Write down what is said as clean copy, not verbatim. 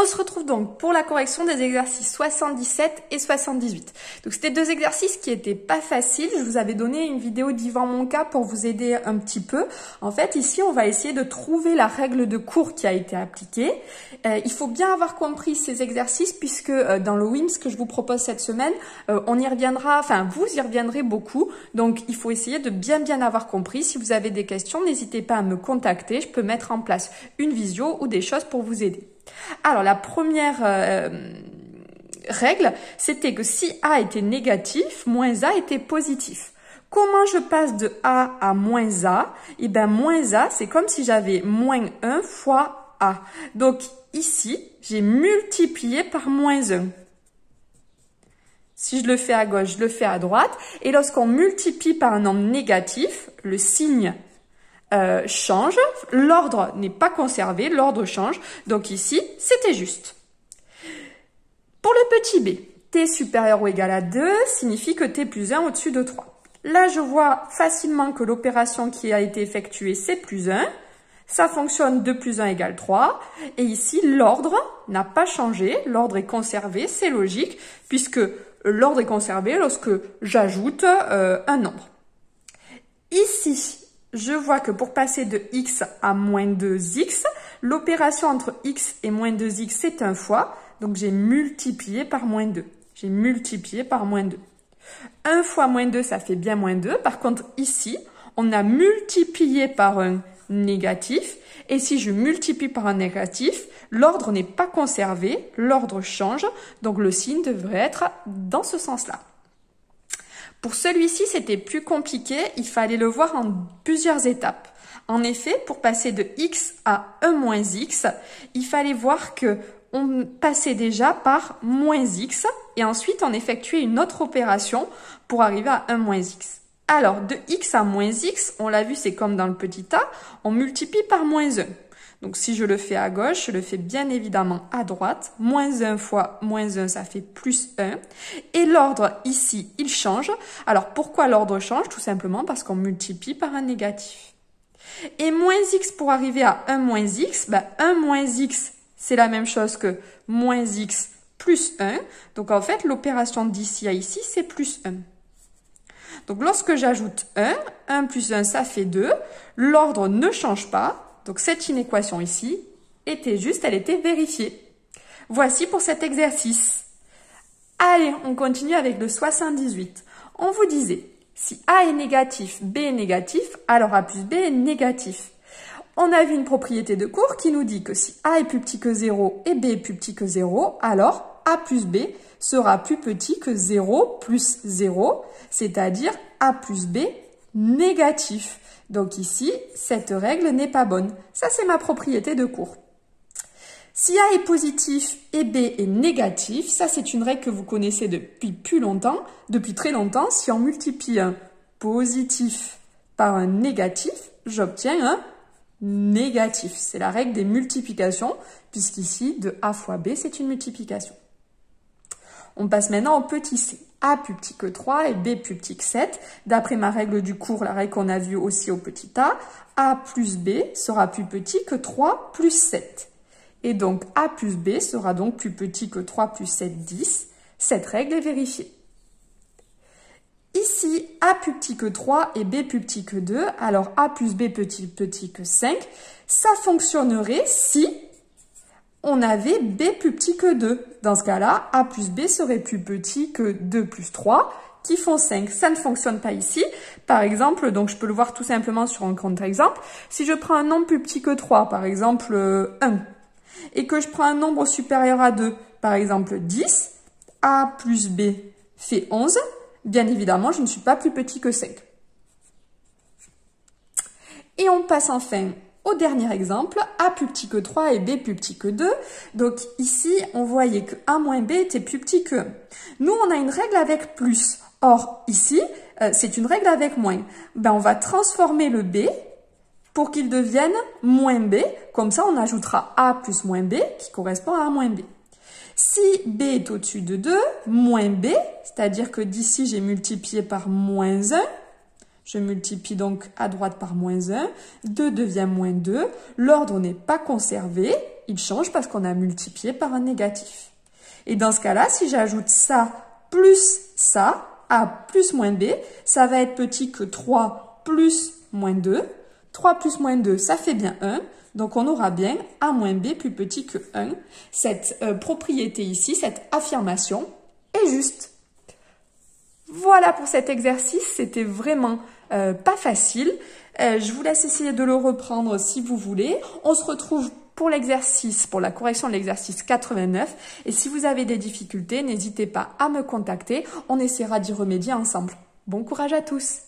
On se retrouve donc pour la correction des exercices 77 et 78. Donc c'était deux exercices qui étaient pas faciles. Je vous avais donné une vidéo d'Yvan Monca pour vous aider un petit peu. En fait, ici, on va essayer de trouver la règle de cours qui a été appliquée. Il faut bien avoir compris ces exercices puisque dans le WIMS que je vous propose cette semaine, on y reviendra, enfin vous y reviendrez beaucoup. Donc il faut essayer de bien avoir compris. Si vous avez des questions, n'hésitez pas à me contacter. Je peux mettre en place une visio ou des choses pour vous aider. Alors la première règle, c'était que si A était négatif, moins A était positif. Comment je passe de A à moins A? Eh bien, moins A, c'est comme si j'avais moins 1 fois A. Donc, ici, j'ai multiplié par moins 1. Si je le fais à gauche, je le fais à droite. Et lorsqu'on multiplie par un nombre négatif, le signe change. L'ordre n'est pas conservé, l'ordre change. Donc ici, c'était juste. Pour le petit b, t supérieur ou égal à 2 signifie que t plus 1 au-dessus de 3. Là, je vois facilement que l'opération qui a été effectuée, c'est plus 1. Ça fonctionne 2 plus 1 égale 3. Et ici, l'ordre n'a pas changé. L'ordre est conservé, c'est logique, puisque l'ordre est conservé lorsque j'ajoute un nombre. Ici, je vois que pour passer de x à moins 2x, l'opération entre x et moins 2x, c'est 1 fois. Donc, j'ai multiplié par moins 2. J'ai multiplié par moins 2. 1 fois moins 2, ça fait bien moins 2. Par contre, ici, on a multiplié par un négatif. Et si je multiplie par un négatif, l'ordre n'est pas conservé, l'ordre change. Donc, le signe devrait être dans ce sens-là. Pour celui-ci, c'était plus compliqué. Il fallait le voir en plusieurs étapes. En effet, pour passer de x à 1 moins x, il fallait voir que on passait déjà par moins x et ensuite on effectuait une autre opération pour arriver à 1 moins x. Alors, de x à moins x, on l'a vu, c'est comme dans le petit a, on multiplie par moins 1. Donc, si je le fais à gauche, je le fais bien évidemment à droite. Moins 1 fois moins 1, ça fait plus 1. Et l'ordre, ici, il change. Alors, pourquoi l'ordre change? Tout simplement parce qu'on multiplie par un négatif. Et moins x pour arriver à 1 moins x, 1 moins x, c'est la même chose que moins x plus 1. Donc, en fait, l'opération d'ici à ici, c'est plus 1. Donc, lorsque j'ajoute 1 plus 1, ça fait 2. L'ordre ne change pas. Donc, cette inéquation ici était juste, elle était vérifiée. Voici pour cet exercice. Allez, on continue avec le 78. On vous disait, si A est négatif, B est négatif, alors A plus B est négatif. On a vu une propriété de cours qui nous dit que si A est plus petit que 0 et B est plus petit que 0, alors A plus B sera plus petit que 0 plus 0, c'est-à-dire A plus B négatif. Donc ici, cette règle n'est pas bonne. Ça, c'est ma propriété de cours. Si A est positif et B est négatif, ça, c'est une règle que vous connaissez depuis très longtemps. Si on multiplie un positif par un négatif, j'obtiens un négatif. C'est la règle des multiplications, puisqu'ici, de A fois B, c'est une multiplication. On passe maintenant au petit c. A plus petit que 3 et B plus petit que 7. D'après ma règle du cours, la règle qu'on a vue aussi au petit A plus B sera plus petit que 3 plus 7. Et donc, A plus B sera donc plus petit que 3 plus 7, 10. Cette règle est vérifiée. Ici, A plus petit que 3 et B plus petit que 2. Alors, A plus B petit que 5. Ça fonctionnerait si on avait B plus petit que 2. Dans ce cas-là, A plus B serait plus petit que 2 plus 3, qui font 5. Ça ne fonctionne pas ici. Par exemple, donc je peux le voir tout simplement sur un contre-exemple. Si je prends un nombre plus petit que 3, par exemple 1, et que je prends un nombre supérieur à 2, par exemple 10, A plus B fait 11. Bien évidemment, je ne suis pas plus petit que 5. Et on passe enfin au dernier exemple, A plus petit que 3 et B plus petit que 2. Donc ici, on voyait que A moins B était plus petit que 1. Nous, on a une règle avec plus. Or, ici, c'est une règle avec moins. On va transformer le B pour qu'il devienne moins B. Comme ça, on ajoutera A plus moins B qui correspond à A moins B. Si B est au-dessus de 2, moins B, c'est-à-dire que d'ici, j'ai multiplié par moins 1, je multiplie donc à droite par moins 1, 2 devient moins 2, l'ordre n'est pas conservé, il change parce qu'on a multiplié par un négatif. Et dans ce cas-là, si j'ajoute ça plus ça, A plus moins B, ça va être petit que 3 plus moins 2. 3 plus moins 2, ça fait bien 1. Donc, on aura bien A moins B plus petit que 1. Cette propriété ici, cette affirmation est juste. Voilà pour cet exercice. C'était vraiment pas facile. Je vous laisse essayer de le reprendre si vous voulez. On se retrouve pour l'exercice, pour la correction de l'exercice 89. Et si vous avez des difficultés, n'hésitez pas à me contacter. On essaiera d'y remédier ensemble. Bon courage à tous!